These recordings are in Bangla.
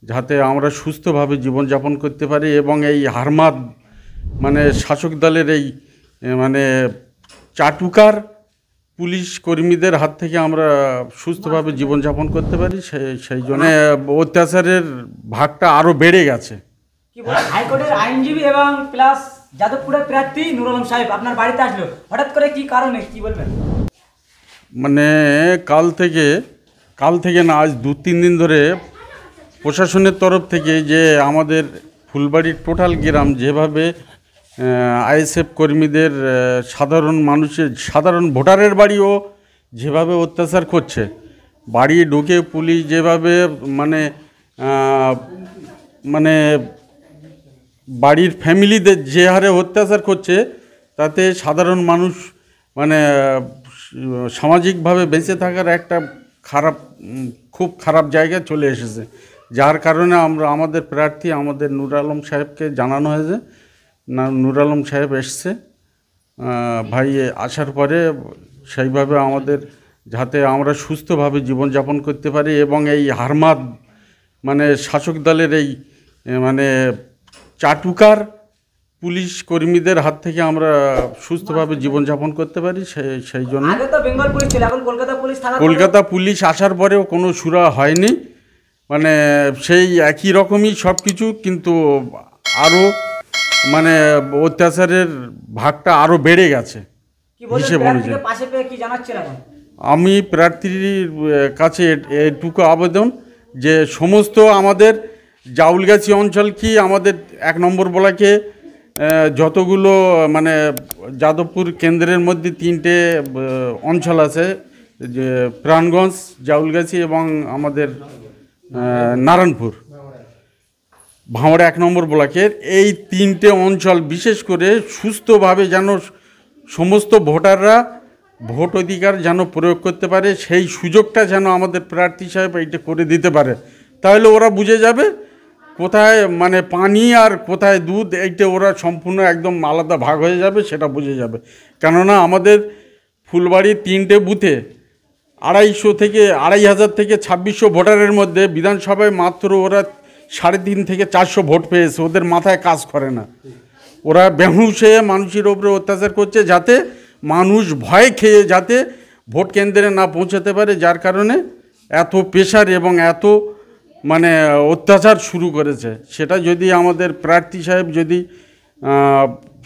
যাতে আমরা সুস্থভাবে জীবনযাপন করতে পারি এবং এই হারমাদ মানে শাসক দলের এই মানে চাটুকার পুলিশ কর্মীদের হাত থেকে আমরা সুস্থভাবে জীবনযাপন করতে পারি। সেই জন্য অত্যাচারের ভাগটা আরও বেড়ে গেছে। হাইকোর্টের আইনজীবী এবং প্লাস যাদবপুরের প্রার্থী নুর আলম সাহেব আপনার বাড়িতে আসলো, হঠাৎ করে কি কারণে, কি বলবেন? মানে কাল থেকে না, আজ 2-3 দিন ধরে প্রশাসনের তরফ থেকে যে আমাদের ফুলবাড়ির টোটাল গ্রাম যেভাবে আইএসএফ কর্মীদের সাধারণ ভোটারের বাড়িও যেভাবে অত্যাচার করছে, বাড়ি ঢুকে পুলিশ যেভাবে মানে বাড়ির ফ্যামিলিদের যে হারে অত্যাচার করছে, তাতে সাধারণ মানুষ মানে সামাজিকভাবে বেঁচে থাকার একটা খুব খারাপ জায়গায় চলে এসেছে। যার কারণে আমাদের প্রার্থী আমাদের নুর আলম সাহেবকে জানানো হয়েছে। নুর আলম সাহেব এসছে, ভাই আসার পরে সেইভাবে আমাদের যাতে আমরা সুস্থভাবে জীবনযাপন করতে পারি এবং এই হারমাদ মানে শাসক দলের এই মানে চাটুকার পুলিশ কর্মীদের হাত থেকে আমরা সুস্থভাবে জীবনযাপন করতে পারি। সেই জন্য কলকাতা পুলিশ আসার পরেও কোনো সুরা হয়নি, মানে সেই একই রকমই সব কিছু, কিন্তু আরও মানে অত্যাচারের ভাগটা আরও বেড়ে গেছে হিসেব অনুযায়ী। আমি প্রার্থীর কাছে এটুকু আবেদন যে সমস্ত আমাদের জাউলগাছি অঞ্চল কি আমাদের 1 নম্বর ব্লকে যতগুলো মানে যাদবপুর কেন্দ্রের মধ্যে 3টে অঞ্চল আছে, যে প্রাণগঞ্জ, জাউলগাছি এবং আমাদের নারায়ণপুর ভাঙড়া 1 নম্বর ব্লকের এই 3টে অঞ্চল বিশেষ করে সুস্থভাবে যেন সমস্ত ভোটাররা ভোট অধিকার যেন প্রয়োগ করতে পারে, সেই সুযোগটা যেন আমাদের প্রার্থী সাহেব এইটা করে দিতে পারে। তাহলে ওরা বুঝে যাবে কোথায় মানে পানি আর কোথায় দুধ, এইটা ওরা সম্পূর্ণ একদম আলাদা ভাগ হয়ে যাবে, সেটা বুঝে যাবে। কেননা আমাদের ফুলবাড়ির 3টে বুথে 250 থেকে 2600 ভোটারের মধ্যে বিধানসভায় মাত্র ওরা 350 থেকে 400 ভোট পেয়েছে। ওদের মাথায় কাজ করে না, ওরা বেহুশ হয়ে মানুষের ওপরে অত্যাচার করছে, যাতে মানুষ ভয় খেয়ে যাতে ভোট কেন্দ্রে না পৌঁছাতে পারে। যার কারণে এত প্রেশার এবং এত মানে অত্যাচার শুরু করেছে। সেটা যদি আমাদের প্রার্থী সাহেব যদি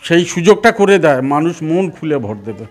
সেই সুযোগটা করে দেয়, মানুষ মন খুলে ভোট দেবে।